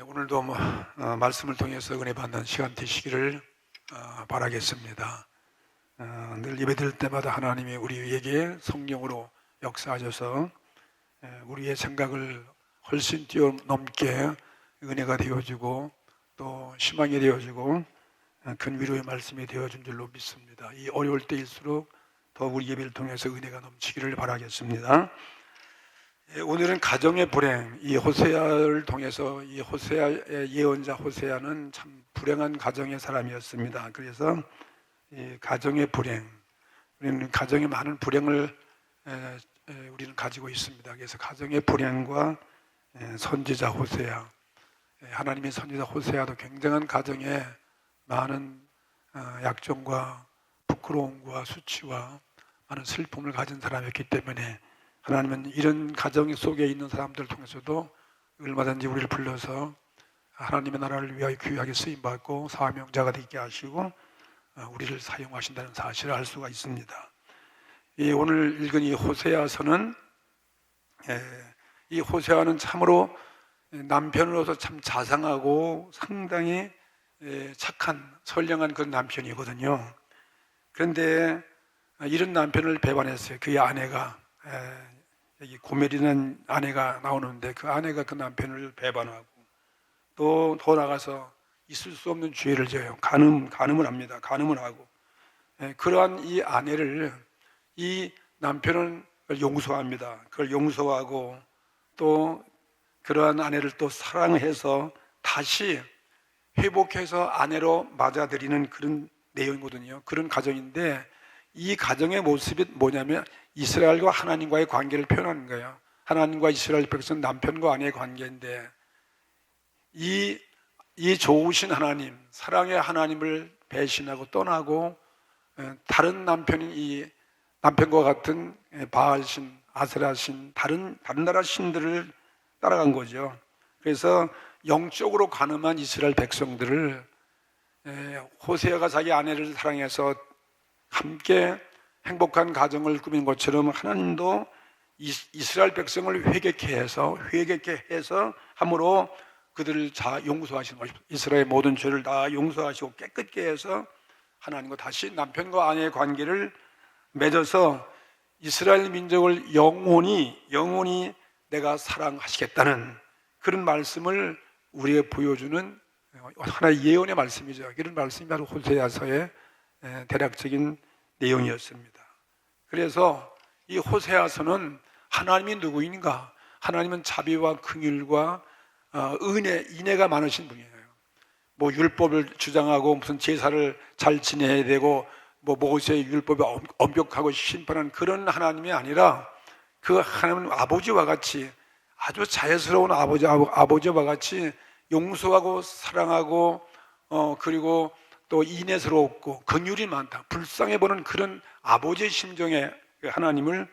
오늘도 말씀을 통해서 은혜 받는 시간 되시기를 바라겠습니다. 늘 예배드릴 때마다 하나님이 우리에게 성령으로 역사하셔서 우리의 생각을 훨씬 뛰어넘게 은혜가 되어지고 또 희망이 되어지고 큰 위로의 말씀이 되어준 줄로 믿습니다. 이 어려울 때일수록 더 우리 예배를 통해서 은혜가 넘치기를 바라겠습니다. 오늘은 가정의 불행, 이 호세아를 통해서 이 호세아의 예언자 호세아는 참 불행한 가정의 사람이었습니다. 그래서 이 가정의 불행, 우리는 가정에 많은 불행을 우리는 가지고 있습니다. 그래서 가정의 불행과 선지자 호세아, 하나님의 선지자 호세아도 굉장한 가정에 많은 약점과 부끄러움과 수치와 많은 슬픔을 가진 사람이었기 때문에 하나님은 이런 가정 속에 있는 사람들을 통해서도 얼마든지 우리를 불러서 하나님의 나라를 위하여 귀하게 쓰임받고 사명자가 되게 하시고 우리를 사용하신다는 사실을 알 수가 있습니다. 오늘 읽은 이 호세아서는 이 호세아는 참으로 남편으로서 참 자상하고 상당히 착한 선량한 그런 남편이거든요. 그런데 이런 남편을 배반했어요. 그의 아내가 여기 고멜이라는 아내가 나오는데 그 아내가 그 남편을 배반하고 또 더 나가서 있을 수 없는 죄를 져요. 간음을 합니다. 간음을 하고 그러한 이 아내를 이 남편은 용서합니다. 그걸 용서하고 또 그러한 아내를 또 사랑해서 다시 회복해서 아내로 맞아들이는 그런 내용이거든요. 그런 가정인데 이 가정의 모습이 뭐냐면 이스라엘과 하나님과의 관계를 표현하는 거예요. 하나님과 이스라엘 백성 남편과 아내의 관계인데 이 좋으신 하나님, 사랑의 하나님을 배신하고 떠나고 다른 남편인 이 남편과 같은 바알신, 아세라신, 다른 나라 신들을 따라간 거죠. 그래서 영적으로 간음한 이스라엘 백성들을 호세아가 자기 아내를 사랑해서 함께 행복한 가정을 꾸민 것처럼 하나님도 이스라엘 백성을 회개케 해서 함으로 그들을 다 용서하시는 것입니다. 이스라엘 모든 죄를 다 용서하시고 깨끗게 해서 하나님과 다시 남편과 아내의 관계를 맺어서 이스라엘 민족을 영원히 내가 사랑하시겠다는 그런 말씀을 우리에게 보여주는 하나의 예언의 말씀이죠. 이런 말씀이 바로 호세아서의 대략적인 내용이었습니다. 그래서 이 호세아서는 하나님이 누구인가? 하나님은 자비와 긍휼과 인애가 많으신 분이에요. 뭐 율법을 주장하고 무슨 제사를 잘 지내야 되고 뭐 모세의 율법이 엄격하고 심판한 그런 하나님이 아니라 그 하나님은 아버지와 같이 아주 자연스러운 아버지와 같이 용서하고 사랑하고 그리고 또 인애스럽고 긍휼이 많다, 불쌍해 보는 그런 아버지의 심정의 하나님을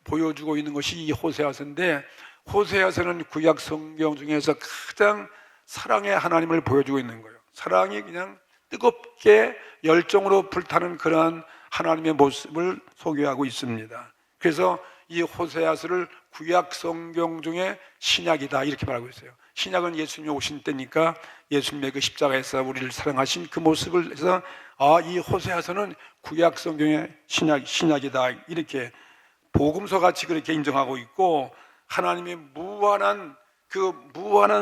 보여주고 있는 것이 이 호세아서인데, 호세아서는 구약 성경 중에서 가장 사랑의 하나님을 보여주고 있는 거예요. 사랑이 그냥 뜨겁게 열정으로 불타는 그러한 하나님의 모습을 소개하고 있습니다. 그래서 이 호세아서를 구약 성경 중에 신약이다 이렇게 말하고 있어요. 신약은 예수님이 오신 때니까 예수님의 그 십자가에서 우리를 사랑하신 그 모습을 해서 이 호세아서는 구약 성경의 신약이다 이렇게 복음서 같이 그렇게 인정하고 있고, 하나님의 무한한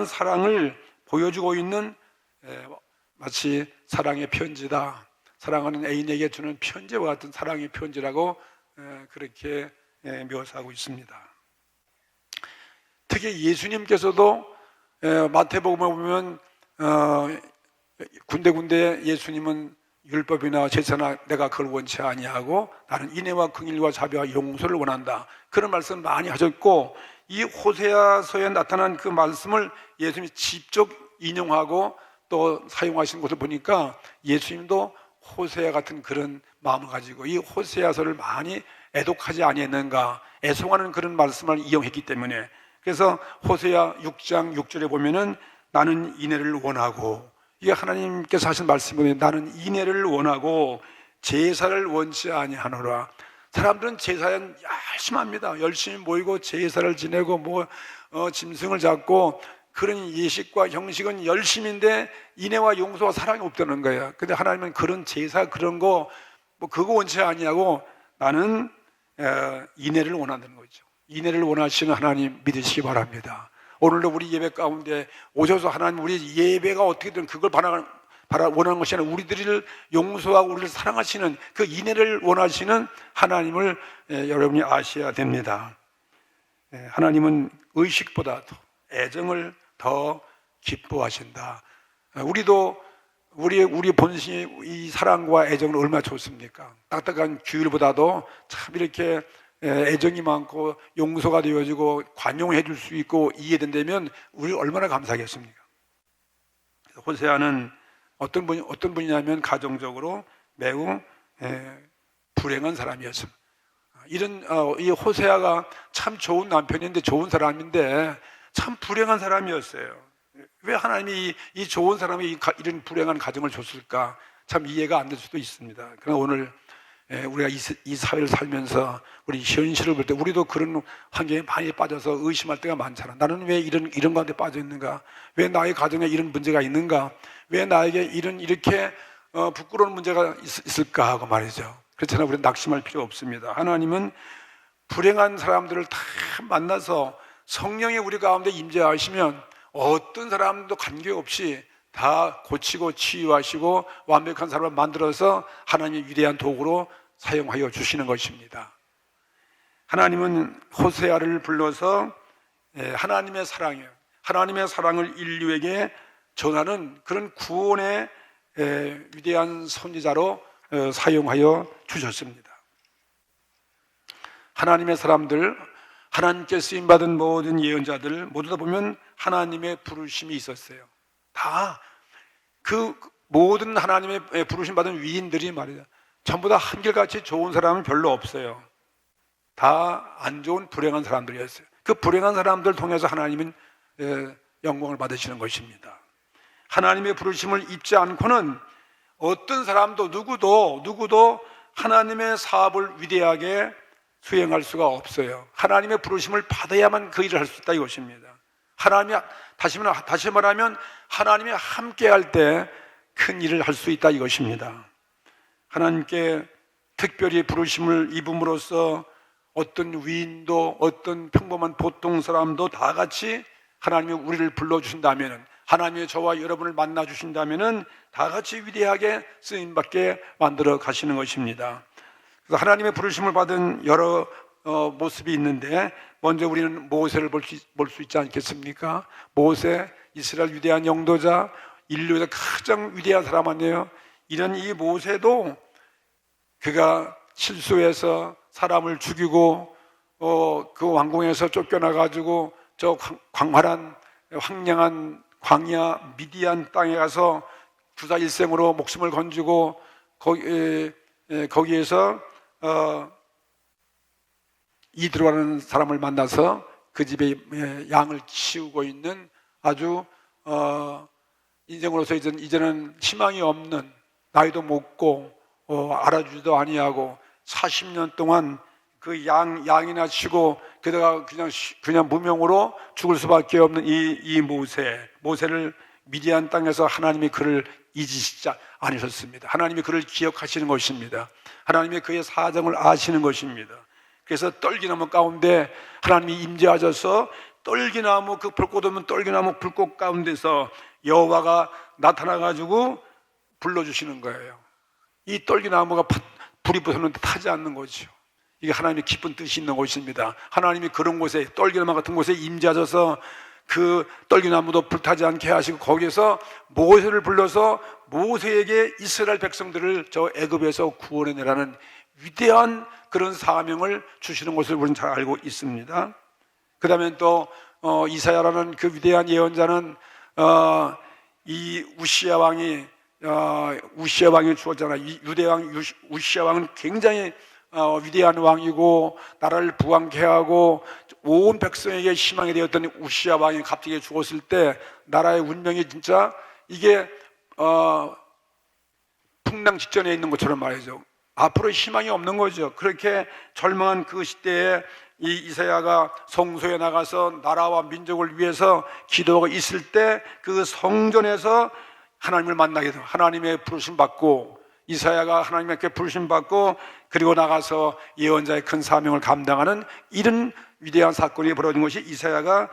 사랑을 보여주고 있는 마치 사랑의 편지다, 사랑하는 애인에게 주는 편지와 같은 사랑의 편지라고 그렇게 묘사하고 있습니다. 특히 예수님께서도 마태복음에 보면 군데군데 예수님은 율법이나 제사나 내가 그걸 원치 아니하고 나는 인애와 긍휼과 자비와 용서를 원한다, 그런 말씀 많이 하셨고, 이 호세아서에 나타난 그 말씀을 예수님이 직접 인용하고 또 사용하신 것을 보니까 예수님도 호세아 같은 그런 마음을 가지고 이 호세아서를 많이 애독하지 아니했는가, 애송하는 그런 말씀을 이용했기 때문에, 그래서 호세아 6장 6절에 보면은 나는 인애를 원하고, 이게 하나님께서 하신 말씀이거든요. 나는 인애를 원하고 제사를 원치 아니하노라. 사람들은 제사에 열심히 합니다. 열심히 모이고 제사를 지내고 짐승을 잡고 그런 예식과 형식은 열심인데 인애와 용서와 사랑이 없다는 거야. 근데 하나님은 그런 제사 그런 거 뭐 그거 원치 아니하고 나는 인애를 원한다는 거죠. 인애를 원하시는 하나님 믿으시기 바랍니다. 오늘도 우리 예배 가운데 오셔서 하나님 우리 예배가 어떻게든 그걸 원하는 것이 아니라 우리들을 용서하고 우리를 사랑하시는 그 인애를 원하시는 하나님을 여러분이 아셔야 됩니다. 하나님은 의식보다 애정을 더 기뻐하신다. 우리도 우리 본신이 이 사랑과 애정은 얼마나 좋습니까? 딱딱한 규율보다도 참 이렇게 애정이 많고 용서가 되어지고 관용해 줄 수 있고 이해된다면 우리 얼마나 감사하겠습니까? 호세아는 어떤 분이냐면 가정적으로 매우 불행한 사람이었습니다. 이 호세아가 참 좋은 남편인데 좋은 사람인데 참 불행한 사람이었어요. 왜 하나님이 이 좋은 사람이 이런 불행한 가정을 줬을까? 참 이해가 안 될 수도 있습니다. 그러나 오늘 우리가 이 사회를 살면서 우리 현실을 볼 때 우리도 그런 환경에 많이 빠져서 의심할 때가 많잖아. 나는 왜 이런 가운데 빠져 있는가? 왜 나의 가정에 이런 문제가 있는가? 왜 나에게 이렇게 부끄러운 문제가 있을까 하고 말이죠. 그렇잖아요. 우리는 낙심할 필요 없습니다. 하나님은 불행한 사람들을 다 만나서 성령이 우리 가운데 임재하시면 어떤 사람도 관계없이 다 고치고 치유하시고 완벽한 사람을 만들어서 하나님의 위대한 도구로 사용하여 주시는 것입니다. 하나님은 호세아를 불러서 하나님의 사랑이에요. 하나님의 사랑을 인류에게 전하는 그런 구원의 위대한 선지자로 사용하여 주셨습니다. 하나님의 사람들, 하나님께 쓰임받은 모든 예언자들 모두 다 보면 하나님의 부르심이 있었어요. 다 그 모든 하나님의 부르심 받은 위인들이 말이죠. 전부 다 한결같이 좋은 사람은 별로 없어요. 다 안 좋은 불행한 사람들이었어요. 그 불행한 사람들 통해서 하나님은 영광을 받으시는 것입니다. 하나님의 부르심을 입지 않고는 어떤 사람도 누구도 하나님의 사업을 위대하게 수행할 수가 없어요. 하나님의 부르심을 받아야만 그 일을 할 수 있다 이것입니다. 하나님이 다시 말하면 하나님이 함께 할 때 큰 일을 할 수 있다 이것입니다. 하나님께 특별히 부르심을 입음으로써 어떤 위인도 어떤 평범한 보통 사람도 다 같이 하나님이 우리를 불러주신다면, 하나님이 저와 여러분을 만나 주신다면 다 같이 위대하게 쓰임받게 만들어 가시는 것입니다. 그래서 하나님의 부르심을 받은 여러 모습이 있는데, 먼저 우리는 모세를 볼 수 있지 않겠습니까? 모세, 이스라엘 위대한 영도자, 인류에서 가장 위대한 사람 아니에요? 이런 이 모세도 그가 실수해서 사람을 죽이고 그 왕궁에서 쫓겨나가지고 저 광활한 황량한 광야 미디안 땅에 가서 주사일생으로 목숨을 건지고 거기에서 이드로라는 사람을 만나서 그 집에 양을 키우고 있는 아주 인생으로서 이제는 희망이 없는, 나이도 먹고 알아주지도 아니하고 40년 동안 그 양이나 치고 게다가 그냥 무명으로 죽을 수밖에 없는 이 모세를 미디안 땅에서 하나님이 그를 잊으시지 않으셨습니다. 하나님이 그를 기억하시는 것입니다. 하나님이 그의 사정을 아시는 것입니다. 그래서 떨기나무 가운데 하나님이 임재하셔서 떨기나무, 그 불꽃 없는 떨기나무 불꽃 가운데서 여호와가 나타나가지고 불러주시는 거예요. 이 떨기나무가 불이 붙었는데 타지 않는 거죠. 이게 하나님의 기쁜 뜻이 있는 곳입니다. 하나님이 그런 곳에, 떨기나무 같은 곳에 임재하셔서 그 떨기나무도 불타지 않게 하시고 거기에서 모세를 불러서 모세에게 이스라엘 백성들을 저 애굽에서 구원해내라는 위대한 그런 사명을 주시는 것을 우리는 잘 알고 있습니다. 그 다음에 또 이사야라는 그 위대한 예언자는 이 우시야 왕이 죽었잖아요. 유대 왕 우시야 왕은 굉장히 위대한 왕이고 나라를 부강케 하고 온 백성에게 희망이 되었던 우시야 왕이 갑자기 죽었을 때 나라의 운명이 진짜 이게 풍랑 직전에 있는 것처럼 말이죠. 앞으로 희망이 없는 거죠. 그렇게 절망한 그 시대에 이 이사야가 성소에 나가서 나라와 민족을 위해서 기도하고 있을 때 그 성전에서 하나님을 만나게 되고 하나님의 부르심 받고 이사야가 하나님께 부르심 받고 그리고 나가서 예언자의 큰 사명을 감당하는 이런 위대한 사건이 벌어진 것이 이사야가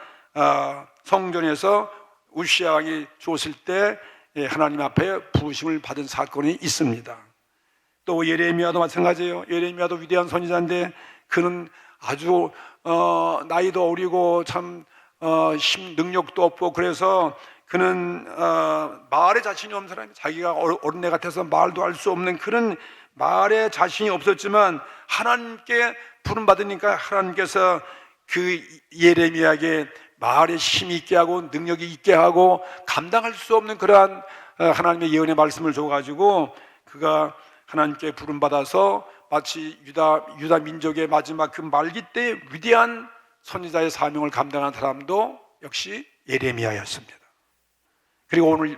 성전에서 우시야 왕이 죽었을 때 하나님 앞에 부르심을 받은 사건이 있습니다. 또 예레미야도 마찬가지예요. 예레미야도 위대한 선지자인데 그는 아주 나이도 어리고 참 능력도 없고 그래서 그는 말에 자신이 없는 사람이 자기가 어린애 같아서 말도 할 수 없는 그런 말에 자신이 없었지만 하나님께 부름받으니까 하나님께서 그 예레미야에게 말에 힘이 있게 하고 능력이 있게 하고 감당할 수 없는 그러한 하나님의 예언의 말씀을 줘가지고 그가 하나님께 부름받아서 마치 유다 민족의 마지막 그 말기 때 위대한 선지자의 사명을 감당한 사람도 역시 예레미야였습니다. 그리고 오늘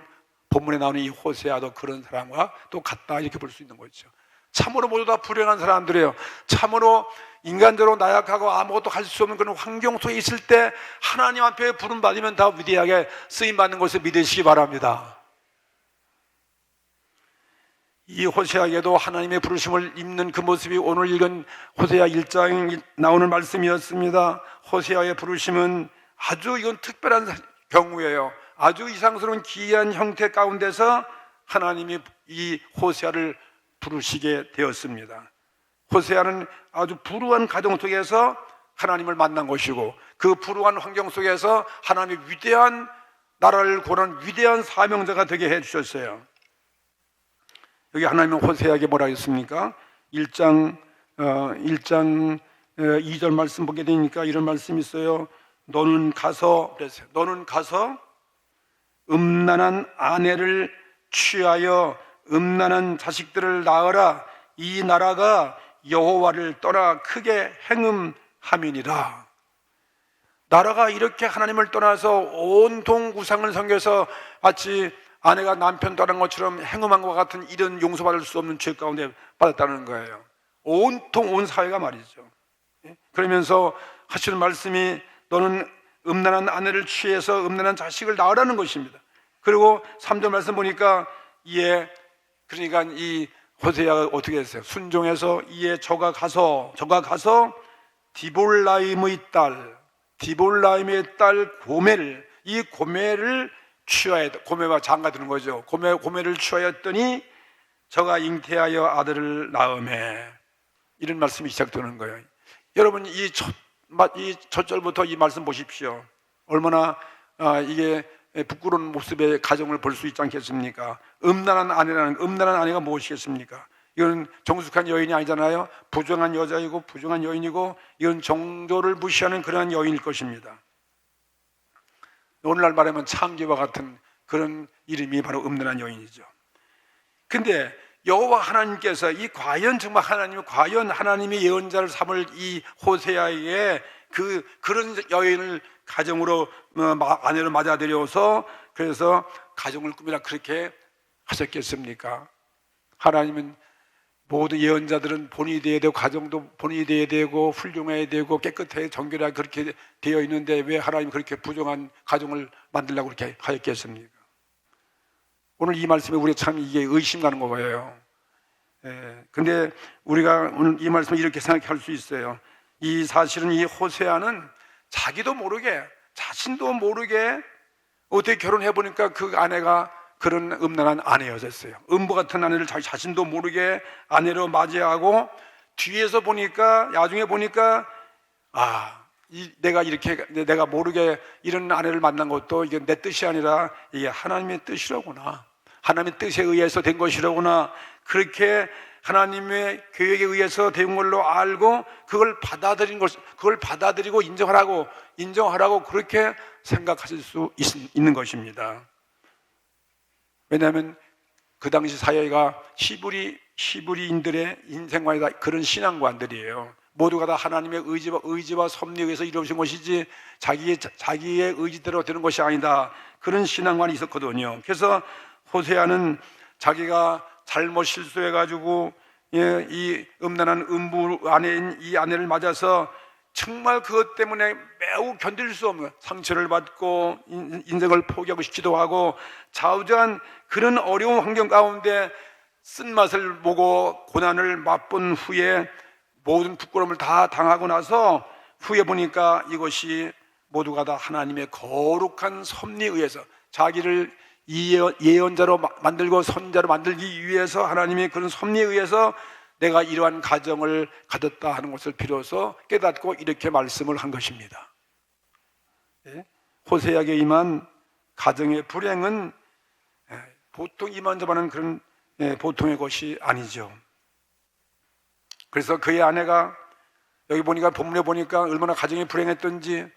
본문에 나오는 이 호세아도 그런 사람과 또 같다 이렇게 볼 수 있는 거죠. 참으로 모두 다 불행한 사람들이에요. 참으로 인간적으로 나약하고 아무것도 할 수 없는 그런 환경 속에 있을 때 하나님 앞에 부름받으면 다 위대하게 쓰임받는 것을 믿으시기 바랍니다. 이 호세아에게도 하나님의 부르심을 입는 그 모습이 오늘 읽은 호세아 1장에 나오는 말씀이었습니다. 호세아의 부르심은 아주 이건 특별한 경우예요. 아주 이상스러운 기이한 형태 가운데서 하나님이 이 호세아를 부르시게 되었습니다. 호세아는 아주 불우한 가정 속에서 하나님을 만난 것이고 그 불우한 환경 속에서 하나님의 위대한 나라를 구하는 위대한 사명자가 되게 해주셨어요. 여기 하나님은 호세아에게 뭐라 했습니까? 1장 2절 말씀 보게 되니까 이런 말씀이 있어요. 너는 가서 그랬어요. 너는 가서 음란한 아내를 취하여 음란한 자식들을 낳으라. 이 나라가 여호와를 떠나 크게 행음함이니라. 나라가 이렇게 하나님을 떠나서 온통 우상을 섬겨서 마치 아내가 남편 떠난 것처럼 행음한 것 같은 이런 용서받을 수 없는 죄 가운데 빠졌다는 거예요. 온통 온 사회가 말이죠. 그러면서 하시는 말씀이 너는 음란한 아내를 취해서 음란한 자식을 낳으라는 것입니다. 그리고 3절 말씀 보니까 그러니까 이 호세아가 어떻게 했어요? 순종해서 저가 가서 디볼라임의 딸 고멜을 취하였다. 고멜과 장가드는 거죠. 고멜을 취하였더니 저가 잉태하여 아들을 낳으매. 이런 말씀이 시작되는 거예요. 여러분 이 첫 절부터 이 말씀 보십시오. 얼마나 이게 부끄러운 모습의 가정을 볼 수 있지 않겠습니까? 음란한 아내가 무엇이겠습니까? 이건 정숙한 여인이 아니잖아요. 부정한 여자이고 부정한 여인이고 이건 정도를 무시하는 그러한 여인일 것입니다. 오늘날 말하면 창기와 같은 그런 이름이 바로 음란한 여인이죠. 근데 여호와 하나님께서 과연 하나님의 예언자를 삼을 이 호세아에게 그런 여인을 가정으로 아내로 맞아들여서 그래서 가정을 꾸미라 그렇게 하셨겠습니까? 하나님은 모든 예언자들은 본이 되어야 되고 가정도 본이 되어야 되고 훌륭해야 되고 깨끗하게 정결하게 그렇게 되어 있는데 왜 하나님이 그렇게 부정한 가정을 만들려고 그렇게 하였겠습니까? 오늘 이 말씀에 우리가 참 이게 의심 가는 거예요. 근데 우리가 오늘 이 말씀을 이렇게 생각할 수 있어요. 이 사실은 이 호세아는 자기도 모르게 자신도 모르게 어떻게 결혼해 보니까 그 아내가 그런 음란한 아내였어요. 음부 같은 아내를 자기 자신도 모르게 아내로 맞이하고 뒤에서 보니까 나중에 보니까 내가 모르게 이런 아내를 만난 것도 이게 내 뜻이 아니라 이게 하나님의 뜻이로구나. 하나님의 뜻에 의해서 된 것이로구나. 그렇게 하나님의 계획에 의해서 된 걸로 알고 그걸 받아들이고 인정하라고 그렇게 생각하실 수 있는 것입니다. 왜냐하면 그 당시 사회가 히브리인들의 인생관이 다 그런 신앙관들이에요. 모두가 다 하나님의 의지와 섭리에 의해서 이루어진 것이지 자기의 의지대로 되는 것이 아니다. 그런 신앙관이 있었거든요. 그래서 호세아는 자기가 잘못 실수해가지고 이 음란한 음부 아내인 이 아내를 맞아서 정말 그것 때문에 매우 견딜 수 없는 상처를 받고 인생을 포기하고 싶기도 하고 좌우지간 그런 어려운 환경 가운데 쓴맛을 보고 고난을 맛본 후에 모든 부끄러움을 다 당하고 나서 후에 보니까 이것이 모두가 다 하나님의 거룩한 섭리에 의해서 자기를 예언자로 만들고 선자로 만들기 위해서 하나님의 그런 섭리에 의해서 내가 이러한 가정을 가졌다 하는 것을 비로소 깨닫고 이렇게 말씀을 한 것입니다. 호세아에게 임한 가정의 불행은 보통 이만저만한 그런 보통의 것이 아니죠. 그래서 그의 아내가 여기 보니까 본문에 보니까 얼마나 가정이 불행했던지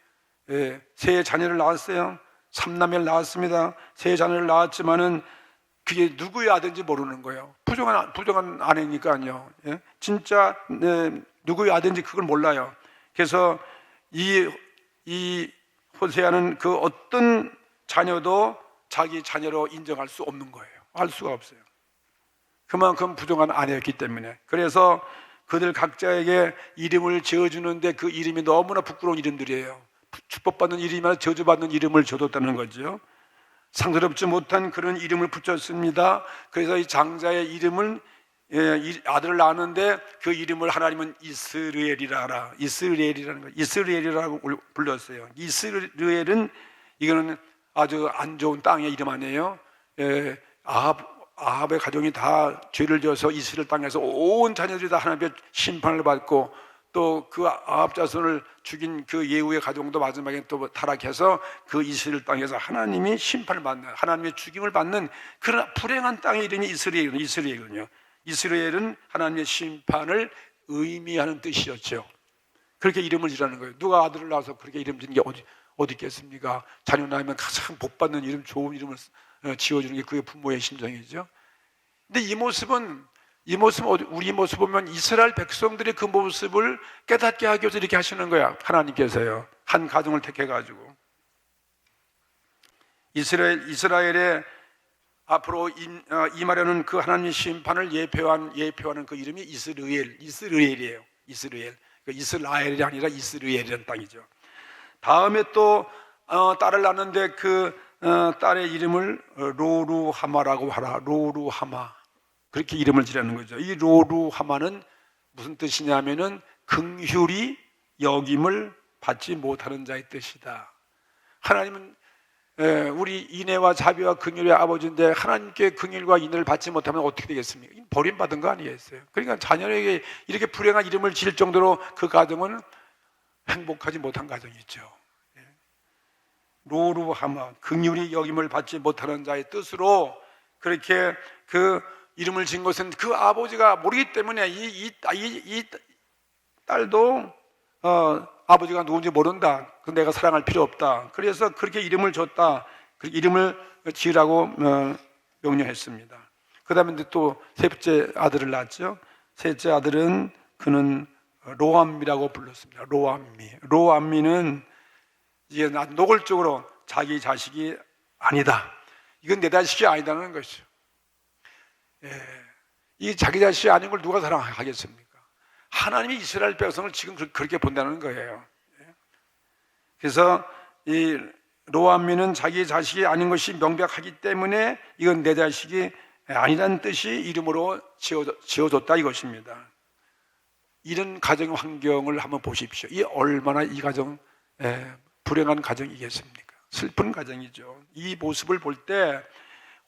세 자녀를 낳았어요. 3남매를 낳았습니다. 세 자녀를 낳았지만은 그게 누구의 아들인지 모르는 거예요. 부정한 아내니까요. 진짜 누구의 아들인지 그걸 몰라요. 그래서 이 호세아는 그 어떤 자녀도 자기 자녀로 인정할 수 없는 거예요. 알 수가 없어요. 그만큼 부정한 아내였기 때문에. 그래서 그들 각자에게 이름을 지어주는데 그 이름이 너무나 부끄러운 이름들이에요. 축복받는 이름이나 저주받는 이름을 줘뒀다는 거죠. 상스럽지 못한 그런 이름을 붙였습니다. 그래서 이 장자의 이름을 아들을 낳았는데 그 이름을 하나님은 이스라엘이라 이스라엘이라는 거 이스라엘이라고 불렀어요. 이스라엘은 이거는 아주 안 좋은 땅의 이름 아니에요. 아합의 가정이 다 죄를 지어서 이스라엘 땅에서 온 자녀들이 다 하나님의 심판을 받고 또 그 아합 자손을 죽인 그 예후의 가정도 마지막에 또 타락해서 그 이스라엘 땅에서 하나님이 심판을 받는 하나님의 죽임을 받는 그런 불행한 땅의 이름이 이스라엘이거든요. 이스라엘은 하나님의 심판을 의미하는 뜻이었죠. 그렇게 이름을 지라는 거예요. 누가 아들을 낳아서 그렇게 이름 짓는 게 어디 있겠습니까? 자녀 낳으면 가장 복받는 이름, 좋은 이름을 지어주는 게 그의 부모의 심정이죠. 근데 이 모습은 우리 모습 보면 이스라엘 백성들의 그 모습을 깨닫게 하기 위해서 이렇게 하시는 거야. 하나님께서요. 한 가정을 택해가지고 이스라엘의 앞으로 임하려는 그 하나님의 심판을 예표하는 그 이름이 이스라엘이에요. 이스라엘이 아니라 이스라엘이라는 땅이죠. 다음에 또 딸을 낳는데 그 딸의 이름을 로루하마라고 하라. 로루하마. 그렇게 이름을 지라는 거죠. 이 로루하마는 무슨 뜻이냐면은 긍휼히 여김을 받지 못하는 자의 뜻이다. 하나님은 우리 인애와 자비와 긍휼의 아버지인데 하나님께 긍휼과 인애를 받지 못하면 어떻게 되겠습니까? 버림받은 거 아니겠어요? 그러니까 자녀에게 이렇게 불행한 이름을 지을 정도로 그 가정은 행복하지 못한 가정이죠. 로루하마, 긍휼히 여김을 받지 못하는 자의 뜻으로 그렇게 그 이름을 지은 것은 그 아버지가 모르기 때문에 이 딸도 아버지가 누군지 모른다. 내가 사랑할 필요 없다. 그래서 그렇게 이름을 줬다. 그 이름을 지으라고 명령했습니다. 그 다음에 또 셋째 아들을 낳았죠. 셋째 아들은 그는 로암미라고 불렀습니다. 로암미는 이게 노골적으로 자기 자식이 아니다. 이건 내 자식이 아니다는 것이죠. 이 자기 자식이 아닌 걸 누가 사랑하겠습니까? 하나님이 이스라엘 백성을 지금 그렇게 본다는 거예요. 그래서 이 로암미는 자기 자식이 아닌 것이 명백하기 때문에 이건 내 자식이 아니라는 뜻이 이름으로 지어줬다 이것입니다. 이런 가정 환경을 한번 보십시오. 이 얼마나 이 가정 불행한 가정이겠습니까? 슬픈 가정이죠. 이 모습을 볼 때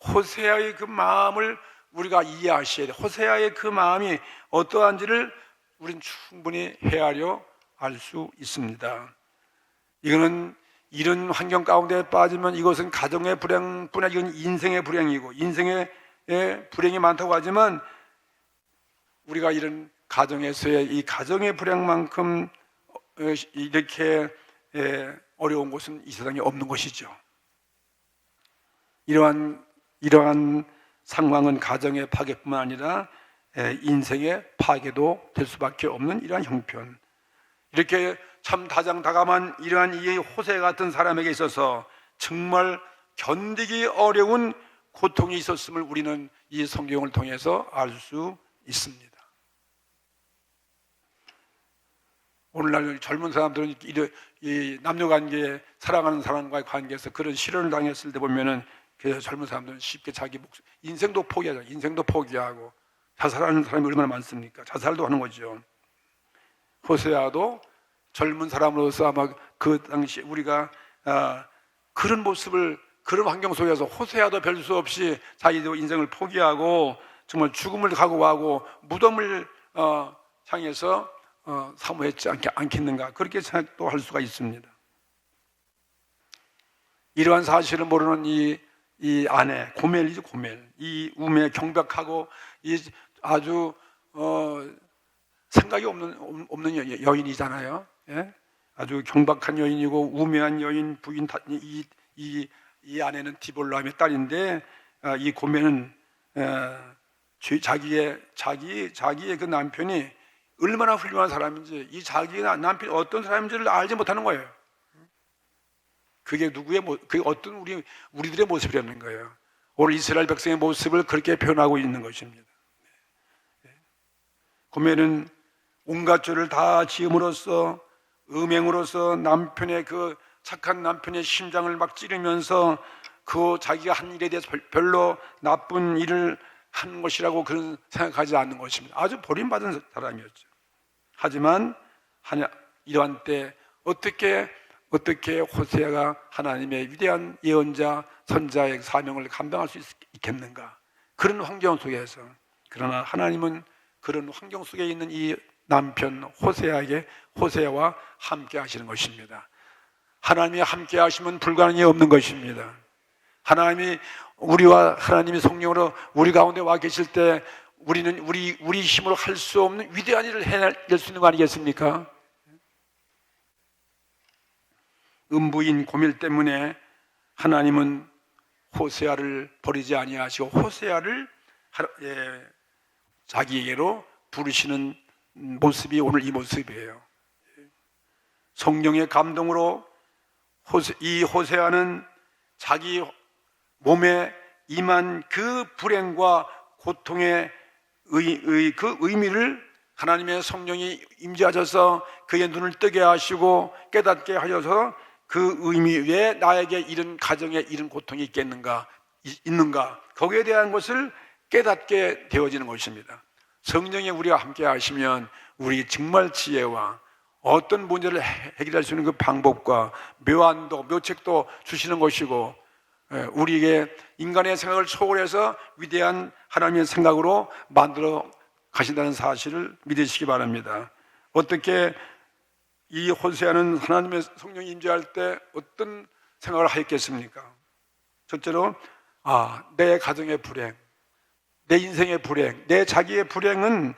호세아의 그 마음을 우리가 이해하셔야 돼요. 호세아의 그 마음이 어떠한지를 우리는 충분히 헤아려 알 수 있습니다. 이거는 이런 환경 가운데 빠지면 이것은 가정의 불행뿐 아니라 이건 인생의 불행이고 인생의 불행이 많다고 하지만 우리가 이런 가정에서의 이 가정의 불행만큼 이렇게 어려운 것은 이 세상에 없는 것이죠. 이러한 상황은 가정의 파괴뿐만 아니라 인생의 파괴도 될 수밖에 없는 이러한 형편. 이렇게 참 다정다감한 이러한 이 호세 같은 사람에게 있어서 정말 견디기 어려운 고통이 있었음을 우리는 이 성경을 통해서 알 수 있습니다. 오늘날 젊은 사람들은 이 남녀관계, 사랑하는 사람과의 관계에서 그런 실현을 당했을 때 보면은 그 젊은 사람들은 쉽게 자기 인생도 포기하죠. 인생도 포기하고 자살하는 사람이 얼마나 많습니까? 자살도 하는 거죠. 호세아도 젊은 사람으로서 아마 그 당시 우리가 그런 모습을, 그런 환경 속에서 호세아도 별 수 없이 자기도 인생을 포기하고 정말 죽음을 각오하고 무덤을 향해서 사모했지 않겠는가, 그렇게 생각도 할 수가 있습니다. 이러한 사실을 모르는 이 아내 고멜이죠. 고멜, 이 우매 경박하고 이 아주 생각이 없는 여인이잖아요. 예? 아주 경박한 여인이고 우매한 여인, 부인, 이 아내는 디볼라임의 딸인데 이 고멜은 자기의 그 남편이 얼마나 훌륭한 사람인지, 이 자기의 남편이 어떤 사람인지를 알지 못하는 거예요. 그게 그게 어떤 우리들의 모습이라는 거예요. 오늘 이스라엘 백성의 모습을 그렇게 표현하고 있는 것입니다. 고멜은 온갖 죄를 다 지음으로써, 음행으로써 남편의 그 착한 남편의 심장을 막 찌르면서 그 자기가 한 일에 대해서 별로 나쁜 일을 한 것이라고 그런 생각하지 않는 것입니다. 아주 버림받은 사람이었죠. 하지만 이러한 때 어떻게 호세아가 하나님의 위대한 예언자, 선자의 사명을 감당할 수 있겠는가? 그런 환경 속에서, 그러나 하나님은 그런 환경 속에 있는 이 남편 호세아와 함께 하시는 것입니다. 하나님이 함께 하시면 불가능이 없는 것입니다. 하나님이 우리와 하나님의 성령으로 우리 가운데 와 계실 때 우리는 우리 힘으로 할 수 없는 위대한 일을 해낼 수 있는 거 아니겠습니까? 음부인 고멜 때문에 하나님은 호세아를 버리지 아니하시고 호세아를 자기에게로 부르시는 모습이 오늘 이 모습이에요. 성령의 감동으로 이 호세아는 자기 몸에 임한 그 불행과 고통의 그 의미를 하나님의 성령이 임재하셔서 그의 눈을 뜨게 하시고 깨닫게 하셔서 그 의미, 왜 나에게 이런 가정에 이런 고통이 있는가, 거기에 대한 것을 깨닫게 되어지는 것입니다. 성령이 우리와 함께 하시면 우리 정말 지혜와 어떤 문제를 해결할 수 있는 그 방법과 묘책도 주시는 것이고, 우리에게 인간의 생각을 초월해서 위대한 하나님의 생각으로 만들어 가신다는 사실을 믿으시기 바랍니다. 어떻게 이 호세아는 하나님의 성령이 임재할 때 어떤 생각을 하였겠습니까? 첫째로 내 가정의 불행, 내 인생의 불행, 내 자기의 불행은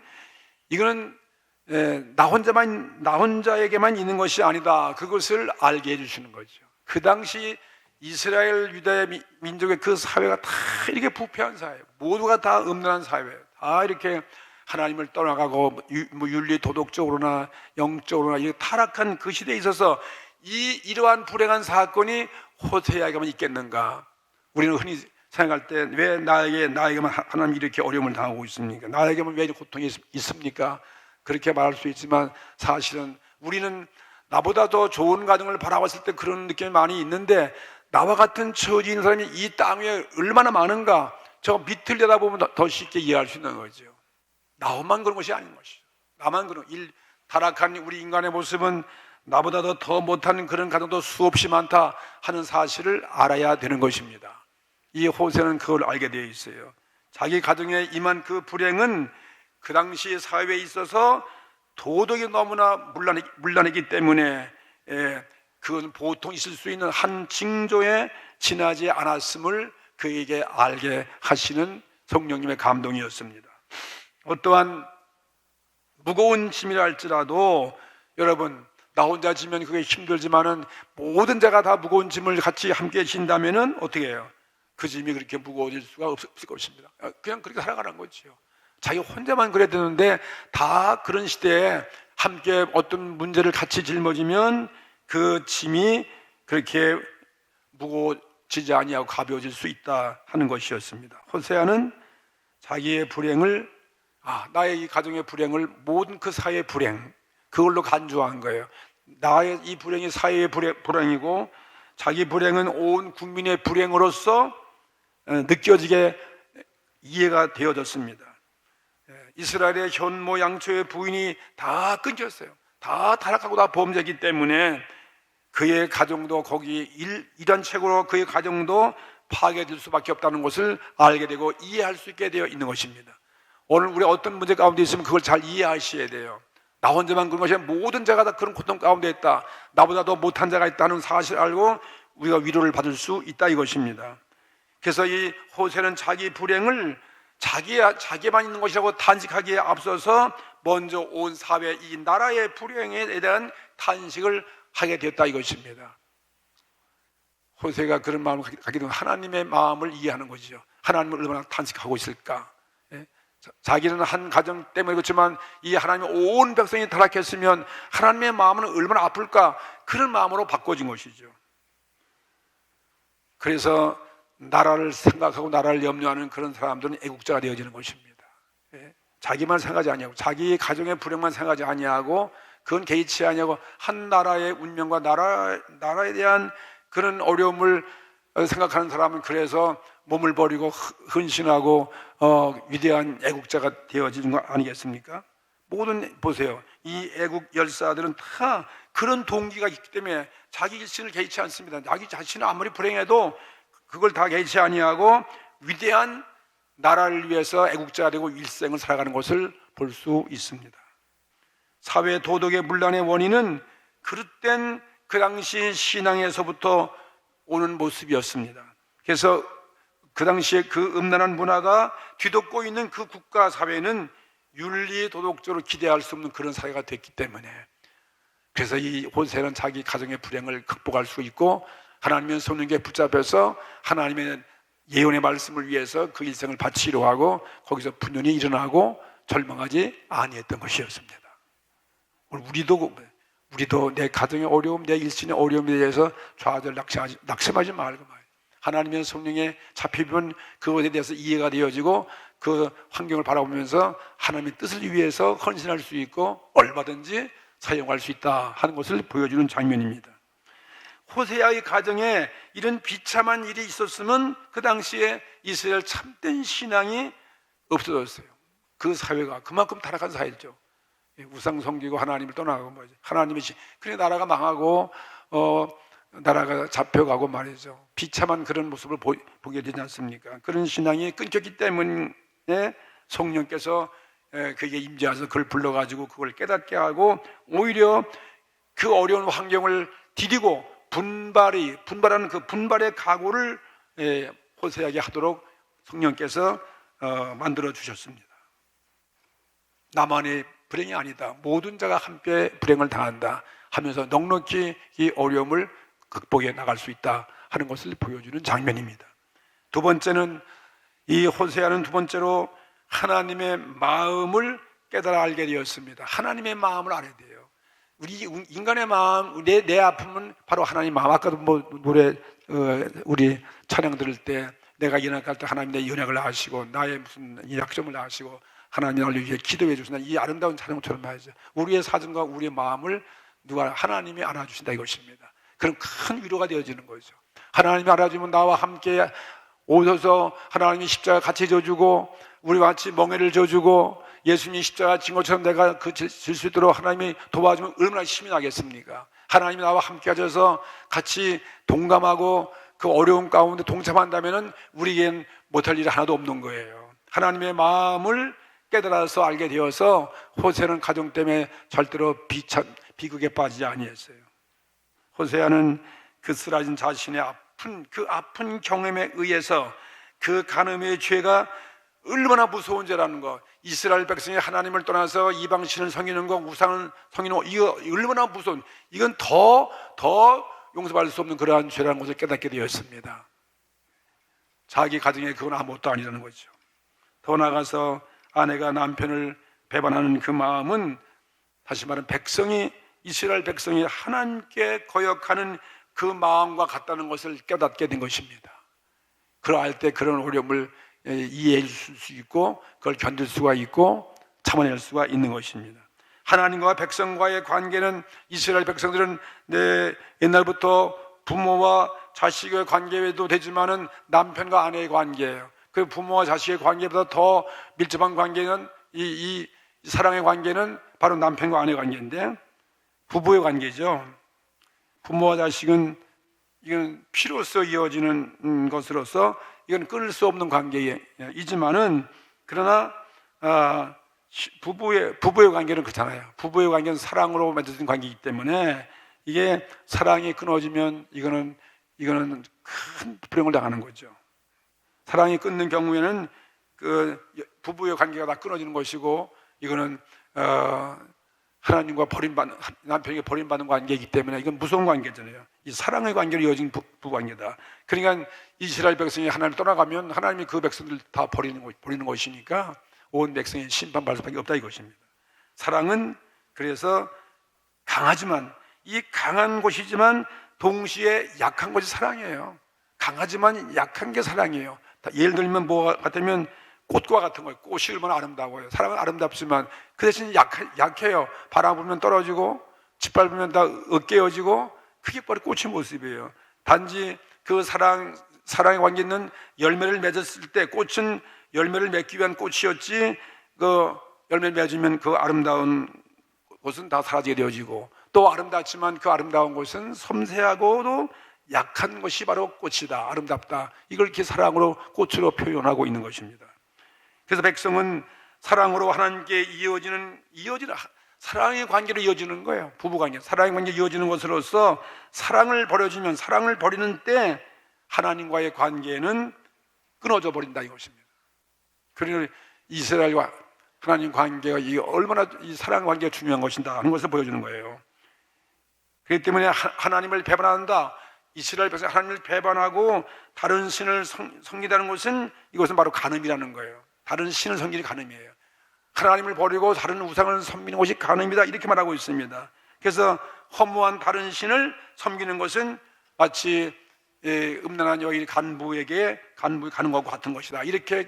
이거는 나 혼자에게만 있는 것이 아니다, 그것을 알게 해주시는 거죠. 그 당시 이스라엘 유다의 민족의 그 사회가 다 이렇게 부패한 사회, 모두가 다 음란한 사회, 다 이렇게 하나님을 떠나가고 윤리 도덕적으로나 영적으로나 이렇게 타락한 그 시대에 있어서 이러한 불행한 사건이 호세아에게만 있겠는가? 우리는 흔히 생각할 때 왜 나에게만 하나님이 이렇게 어려움을 당하고 있습니까? 나에게만 왜 고통이 있습니까? 그렇게 말할 수 있지만 사실은 우리는 나보다 더 좋은 가정을 바라봤을 때 그런 느낌이 많이 있는데, 나와 같은 처지에 있는 사람이 이 땅 위에 얼마나 많은가, 저 밑을 내다보면 더 쉽게 이해할 수 있는 거죠. 나만 그런 것이 아닌 것이죠. 나만 타락한 우리 인간의 모습은 나보다 더 못하는 그런 가정도 수없이 많다 하는 사실을 알아야 되는 것입니다. 이 호세는 그걸 알게 되어 있어요. 자기 가정에 임한 그 불행은 그 당시 사회에 있어서 도덕이 너무나 문란했기 때문에 그건 보통 있을 수 있는 한 징조에 지나지 않았음을 그에게 알게 하시는 성령님의 감동이었습니다. 어떠한 무거운 짐이라 할지라도, 여러분, 나 혼자 지면 그게 힘들지만은 모든 자가 다 무거운 짐을 같이 함께 진다면은 어떻게 해요? 그 짐이 그렇게 무거워질 수가 없을 것입니다. 그냥 그렇게 살아가는 거죠. 자기 혼자만 그래야 되는데, 다 그런 시대에 함께 어떤 문제를 같이 짊어지면 그 짐이 그렇게 무거워지지 아니하고 가벼워질 수 있다 하는 것이었습니다. 호세아는 자기의 불행을, 나의 이 가정의 불행을, 모든 그 사회의 불행, 그걸로 간주한 거예요. 나의 이 불행이 사회의 불행이고 자기 불행은 온 국민의 불행으로서 느껴지게 이해가 되어졌습니다. 이스라엘의 현모 양초의 부인이 다 끊겼어요. 다 타락하고 다 범죄이기 때문에 그의 가정도 거기 이런 책으로 그의 가정도 파괴될 수밖에 없다는 것을 알게 되고 이해할 수 있게 되어 있는 것입니다. 오늘 우리 어떤 문제 가운데 있으면 그걸 잘 이해하셔야 돼요. 나 혼자만 그런 것이 아니라 모든 자가 다 그런 고통 가운데 있다. 나보다 더 못한 자가 있다는 사실을 알고 우리가 위로를 받을 수 있다 이것입니다. 그래서 이 호세는 자기 불행을 자기만 있는 것이라고 탄식하기에 앞서서 먼저 온 사회, 이 나라의 불행에 대한 탄식을 하게 되었다 이것입니다. 호세가 그런 마음을 갖게 되면 하나님의 마음을 이해하는 것이죠. 하나님을 얼마나 탄식하고 있을까. 자기는 한 가정 때문에 그렇지만 이 하나님의 온 백성이 타락했으면 하나님의 마음은 얼마나 아플까. 그런 마음으로 바꿔진 것이죠. 그래서 나라를 생각하고 나라를 염려하는 그런 사람들은 애국자가 되어지는 것입니다. 자기만 생각하지 아니하고 자기 가정의 불행만 생각하지 아니하고 그건 개의치 아니하고 한 나라의 운명과 나라에 대한 그런 어려움을 생각하는 사람은 그래서 몸을 버리고 헌신하고 위대한 애국자가 되어지는 거 아니겠습니까? 모든 보세요. 이 애국 열사들은 다 그런 동기가 있기 때문에 자기 일신을 개의치 않습니다. 자기 자신은 아무리 불행해도 그걸 다 개의치 아니하고 위대한 나라를 위해서 애국자가 되고 일생을 살아가는 것을 볼 수 있습니다. 사회 도덕의 문란의 원인은 그릇된 그 당시 신앙에서부터 오는 모습이었습니다. 그래서 그 당시에 그 음란한 문화가 뒤덮고 있는 그 국가 사회는 윤리 도덕적으로 기대할 수 없는 그런 사회가 됐기 때문에 그래서 이 호세는 자기 가정의 불행을 극복할 수 있고 하나님의 성령께 붙잡혀서 하나님의 예언의 말씀을 위해서 그 일생을 바치려 하고 거기서 분연히 일어나고 절망하지 아니했던 것이었습니다. 우리도 내 가정의 어려움, 내 일신의 어려움에 대해서 좌절 낙심하지 말고 말이에요. 하나님의 성령에 잡히면 그것에 대해서 이해가 되어지고 그 환경을 바라보면서 하나님의 뜻을 위해서 헌신할 수 있고 얼마든지 사용할 수 있다 하는 것을 보여주는 장면입니다. 호세아의 가정에 이런 비참한 일이 있었으면 그 당시에 이스라엘 참된 신앙이 없어졌어요. 그 사회가 그만큼 타락한 사회죠. 우상 섬기고 하나님을 떠나고 뭐죠. 하나님이 그래 나라가 망하고 나라가 잡혀가고 말이죠. 비참한 그런 모습을 보게 되지 않습니까? 그런 신앙이 끊겼기 때문에 성령께서 그게 임재하셔서 그걸 불러가지고 그걸 깨닫게 하고 오히려 그 어려운 환경을 디디고 분발하는 그 분발의 각오를 호세아에게 하도록 성령께서 만들어 주셨습니다. 나만의 불행이 아니다. 모든 자가 함께 불행을 당한다 하면서 넉넉히 이 어려움을 극복해 나갈 수 있다 하는 것을 보여주는 장면입니다. 두 번째는 이 호세아는 두 번째로 하나님의 마음을 깨달아 알게 되었습니다. 하나님의 마음을 알아야 돼요. 우리 인간의 마음, 내 아픔은 바로 하나님 마음. 아까도 노래 우리 찬양 들을 때 내가 연약할 때 하나님 내 연약을 아시고 나의 무슨 약점을 아시고 하나님 나를 위해 기도해 주신다. 이 아름다운 찬양처럼 말이죠. 우리의 사정과 우리의 마음을 하나님이 알아주신다 이것입니다. 그럼 큰 위로가 되어지는 거죠. 하나님이 알아주면 나와 함께 오셔서 하나님이 십자가 같이 져주고 우리와 같이 멍에를 져주고 예수님이 십자가 진 것처럼 내가 질 수 있도록 하나님이 도와주면 얼마나 힘이 나겠습니까? 하나님이 나와 함께 하셔서 같이 동감하고 그 어려움 가운데 동참한다면 우리에겐 못할 일이 하나도 없는 거예요. 하나님의 마음을 깨달아서 알게 되어서 호세는 가정 때문에 절대로 비극에 빠지지 아니했어요. 호세아는 그 쓰라진 자신의 아픈 경험에 의해서 그 간음의 죄가 얼마나 무서운 죄라는 거, 이스라엘 백성이 하나님을 떠나서 이방신을 섬기는 거, 우상을 섬기는 거, 이거 얼마나 무서운, 이건 더 용서받을 수 없는 그러한 죄라는 것을 깨닫게 되었습니다. 자기 가정에 그건 아무것도 아니라는 거죠. 더 나아가서 아내가 남편을 배반하는 그 마음은 다시 말하면 이스라엘 백성이 하나님께 거역하는 그 마음과 같다는 것을 깨닫게 된 것입니다. 그러할 때 그런 어려움을 이해해 줄 수 있고 그걸 견딜 수가 있고 참아낼 수가 있는 것입니다. 하나님과 백성과의 관계는, 이스라엘 백성들은 옛날부터 부모와 자식의 관계도 되지만은 남편과 아내의 관계예요. 그 부모와 자식의 관계보다 더 밀접한 관계는 이 사랑의 관계는 바로 남편과 아내의 관계인데, 부부의 관계죠. 부모와 자식은 이건 피로서 이어지는 것으로서 이건 끊을 수 없는 관계이지만은, 그러나 부부의 관계는 그렇잖아요. 부부의 관계는 사랑으로 맺어진 관계이기 때문에 이게 사랑이 끊어지면 이거는 큰 불행을 당하는 거죠. 사랑이 끊는 경우에는 그 부부의 관계가 다 끊어지는 것이고, 이거는 하나님과 남편에게 버림받는 관계이기 때문에 이건 무서운 관계잖아요. 이 사랑의 관계로 이어진 부부 관계다. 그러니까 이스라엘 백성이 하나님을 떠나가면 하나님이 그 백성들 다 버리는 것이니까 온 백성이 심판받을 수밖에 없다 이것입니다. 사랑은 그래서 강하지만, 이 강한 것이지만 동시에 약한 것이 사랑이에요. 강하지만 약한 게 사랑이에요. 예를 들면 뭐 같으면 꽃과 같은 거예요. 꽃이 얼마나 아름다워요. 사랑은 아름답지만 그 대신 약해요. 바람 불면 떨어지고 짓밟으면 다 으깨어지고, 그게 바로 꽃의 모습이에요. 단지 그 사랑의 관계는 열매를 맺었을 때, 꽃은 열매를 맺기 위한 꽃이었지, 그 열매를 맺으면 그 아름다운 곳은 다 사라지게 되어지고, 또 아름답지만 그 아름다운 곳은 섬세하고도 약한 것이 바로 꽃이다, 아름답다. 이걸 이렇게 사랑으로, 꽃으로 표현하고 있는 것입니다. 그래서 백성은 사랑으로 하나님께 이어지는 사랑의 관계로 이어지는 거예요. 부부관계, 사랑의 관계로 이어지는 것으로서 사랑을 버리는 때 하나님과의 관계는 끊어져 버린다 이것입니다. 그러니 이스라엘과 하나님 관계가 얼마나 이 사랑 관계가 중요한 것인가 하는 것을 보여주는 거예요. 그렇기 때문에 하나님을 배반한다, 이스라엘 백성이 하나님을 배반하고 다른 신을 섬기다는 것은, 이것은 바로 간음이라는 거예요. 다른 신을 섬기는 간음이에요. 하나님을 버리고 다른 우상을 섬기는 것이 간음이다, 이렇게 말하고 있습니다. 그래서 허무한 다른 신을 섬기는 것은 마치 음란한 여인 간부에게 가는 것과 같은 것이다, 이렇게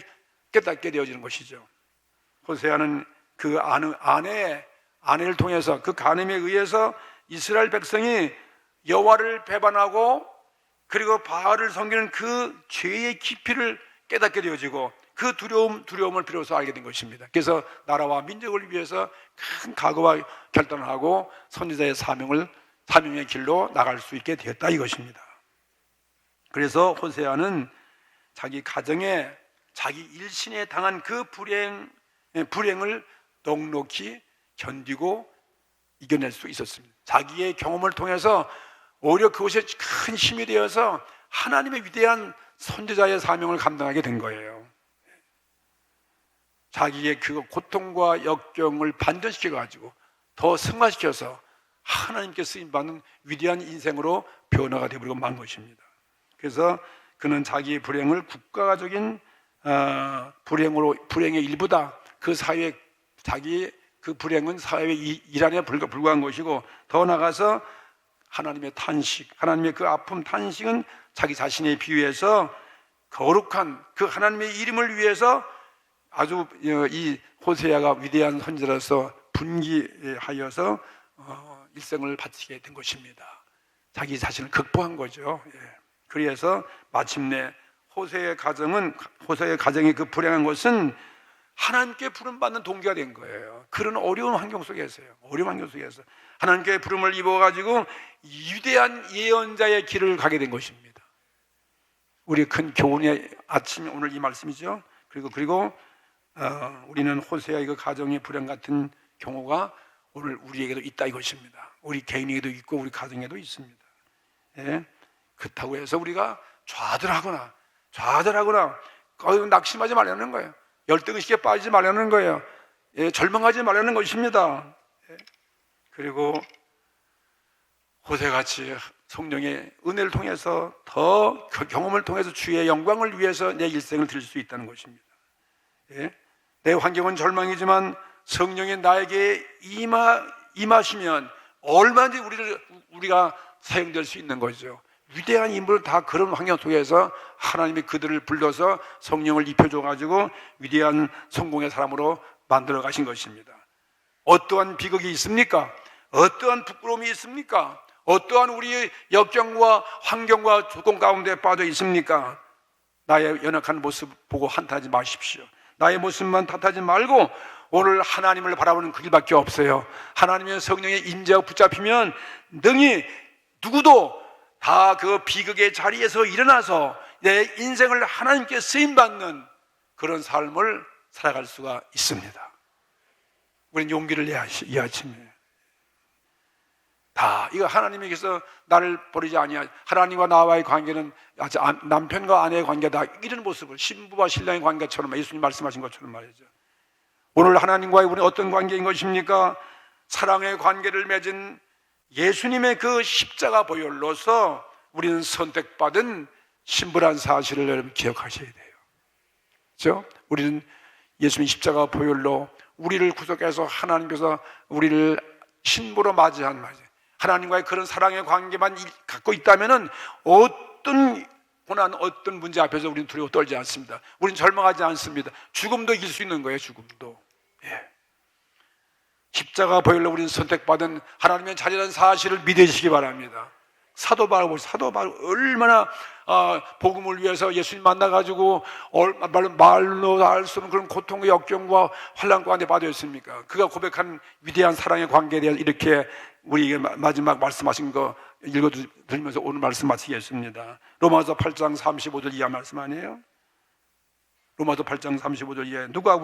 깨닫게 되어지는 것이죠. 호세아는 그 아내를 통해서, 그 간음에 의해서 이스라엘 백성이 여호와를 배반하고 그리고 바알을 섬기는 그 죄의 깊이를 깨닫게 되어지고, 그 두려움을 비로소 알게 된 것입니다. 그래서 나라와 민족을 위해서 큰 각오와 결단을 하고 선지자의 사명의 길로 나갈 수 있게 되었다 이것입니다. 그래서 호세아는 자기 가정에, 자기 일신에 당한 그 불행을 넉넉히 견디고 이겨낼 수 있었습니다. 자기의 경험을 통해서 오히려 그것이 큰 힘이 되어서 하나님의 위대한 선지자의 사명을 감당하게 된 거예요. 자기의 그 고통과 역경을 반전시켜가지고 더 승화시켜서 하나님께 쓰임받는 위대한 인생으로 변화가 되어버리고 만 것입니다. 그래서 그는 자기의 불행을 국가적인 불행의 일부다, 그 사회의 자기의 그 불행은 사회의 일환에 불과한 것이고, 더 나아가서 하나님의 탄식, 하나님의 그 아픔 탄식은 자기 자신에 비유해서 거룩한 그 하나님의 이름을 위해서 아주 이 호세아가 위대한 선지자로서 분기하여서 일생을 바치게 된 것입니다. 자기 자신을 극복한 거죠. 그래서 마침내 호세의 가정의 그 불행한 것은 하나님께 부름받는 동기가 된 거예요. 그런 어려운 환경 속에서요. 하나님께 부름을 입어가지고 위대한 예언자의 길을 가게 된 것입니다. 우리 큰 교훈의 아침, 오늘 이 말씀이죠. 그리고 우리는 호세아의 그 가정의 불행 같은 경우가 오늘 우리에게도 있다 이것입니다. 우리 개인에게도 있고 우리 가정에도 있습니다. 그렇다고 해서 우리가 좌절하거나 낙심하지 말라는 거예요. 열등의식에 빠지지 말라는 거예요. 절망하지 말라는 것입니다. 그리고 호세같이 성령의 은혜를 통해서 더 경험을 통해서 주의 영광을 위해서 내 일생을 드릴 수 있다는 것입니다. 내 환경은 절망이지만 성령이 나에게 임하시면 얼마든지 우리가 사용될 수 있는 거죠. 위대한 인물을 다 그런 환경 속에서 하나님이 그들을 불러서 성령을 입혀줘가지고 위대한 성공의 사람으로 만들어 가신 것입니다. 어떠한 비극이 있습니까? 어떠한 부끄러움이 있습니까? 어떠한 우리의 역경과 환경과 조건 가운데 빠져 있습니까? 나의 연약한 모습 보고 한탄하지 마십시오. 나의 모습만 탓하지 말고 오늘 하나님을 바라보는 그 길밖에 없어요. 하나님의 성령의 임재가 붙잡히면 능히 누구도 다 그 비극의 자리에서 일어나서 내 인생을 하나님께 쓰임받는 그런 삶을 살아갈 수가 있습니다. 우리는 용기를 내야 이 아침에 다 이거 하나님께서 나를 버리지 아니하, 하나님과 나와의 관계는 남편과 아내의 관계다, 이런 모습을 신부와 신랑의 관계처럼 예수님 말씀하신 것처럼 말이죠. 오늘 하나님과의 우리 어떤 관계인 것입니까? 사랑의 관계를 맺은 예수님의 그 십자가 보혈로서 우리는 선택받은 신부란 사실을 여러분 기억하셔야 돼요. 그렇죠? 우리는 예수님 십자가 보혈로 우리를 구속해서 하나님께서 우리를 신부로 맞이한 말이에요. 하나님과의 그런 사랑의 관계만 갖고 있다면은 어떤 고난, 어떤 문제 앞에서 우리는 두려워 떨지 않습니다. 우리는 절망하지 않습니다. 죽음도 이길 수 있는 거예요. 죽음도. 예. 십자가 보혈로 우리는 선택받은 하나님의 자녀라는 사실을 믿으시기 바랍니다. 사도 바울 얼마나 복음을 위해서 예수님 만나가지고 말로 알 수 없는 그런 고통과 역경과 환난 가운데 빠져 있습니까? 그가 고백한 위대한 사랑의 관계에 대해서 이렇게 우리에게 마지막 말씀하신 거 읽어드리면서 오늘 말씀 마치겠습니다. 로마서 8장 35절 이하 말씀 아니에요? 로마서 8장 35절 이하에 누가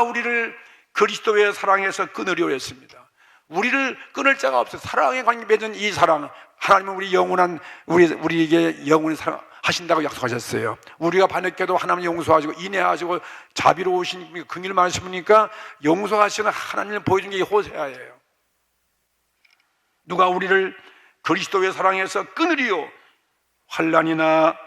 우리를 그리스도의 사랑에서 끊으려 했습니다. 우리를 끊을 자가 없어요. 사랑의 관계 맺은 이 사랑, 하나님은 우리에게 영원히 사랑하신다고 약속하셨어요. 우리가 반역해도 하나님 용서하시고 인내하시고 자비로우신 긍휼 많으시니까 용서하시는 하나님을 보여준 게 이 호세아예요. 누가 우리를 그리스도의 사랑에서 끊으리요? 환난이나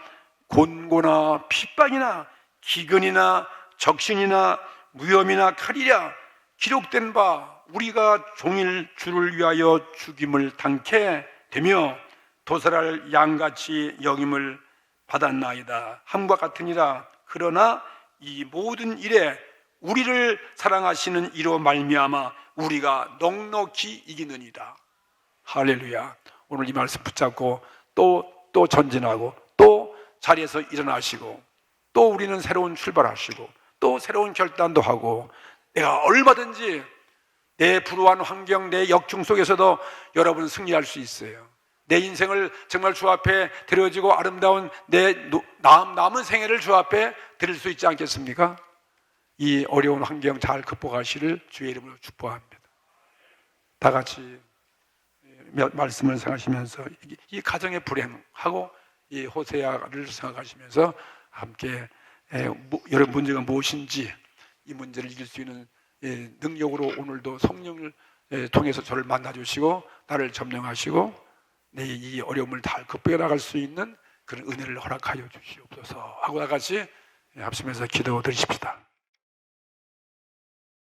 곤고나 핍박이나 기근이나 적신이나 무염이나 칼이랴 기록된 바 우리가 종일 주를 위하여 죽임을 당케 되며 도살할 양같이 여김을 받았나이다. 함과 같으니라. 그러나 이 모든 일에 우리를 사랑하시는 이로 말미암아 우리가 넉넉히 이기느니라. 할렐루야. 오늘 이 말씀 붙잡고 또 전진하고 또 자리에서 일어나시고 또 우리는 새로운 출발하시고 또 새로운 결단도 하고 내가 얼마든지 내 불우한 환경, 내 역경 속에서도 여러분은 승리할 수 있어요. 내 인생을 정말 주 앞에 드려지고 아름다운 내 남은 생애를 주 앞에 드릴 수 있지 않겠습니까? 이 어려운 환경 잘 극복하시를 주의 이름으로 축복합니다. 다 같이 말씀을 생각하시면서 이 가정의 불행하고 이 호세아를 생각하시면서 함께 여러분 문제가 무엇인지 이 문제를 이길 수 있는 능력으로 오늘도 성령을 통해서 저를 만나주시고 나를 점령하시고 내 이 어려움을 다 극복해 나갈 수 있는 그런 은혜를 허락하여 주시옵소서 하고 다 같이 합심해서 기도드리십시다.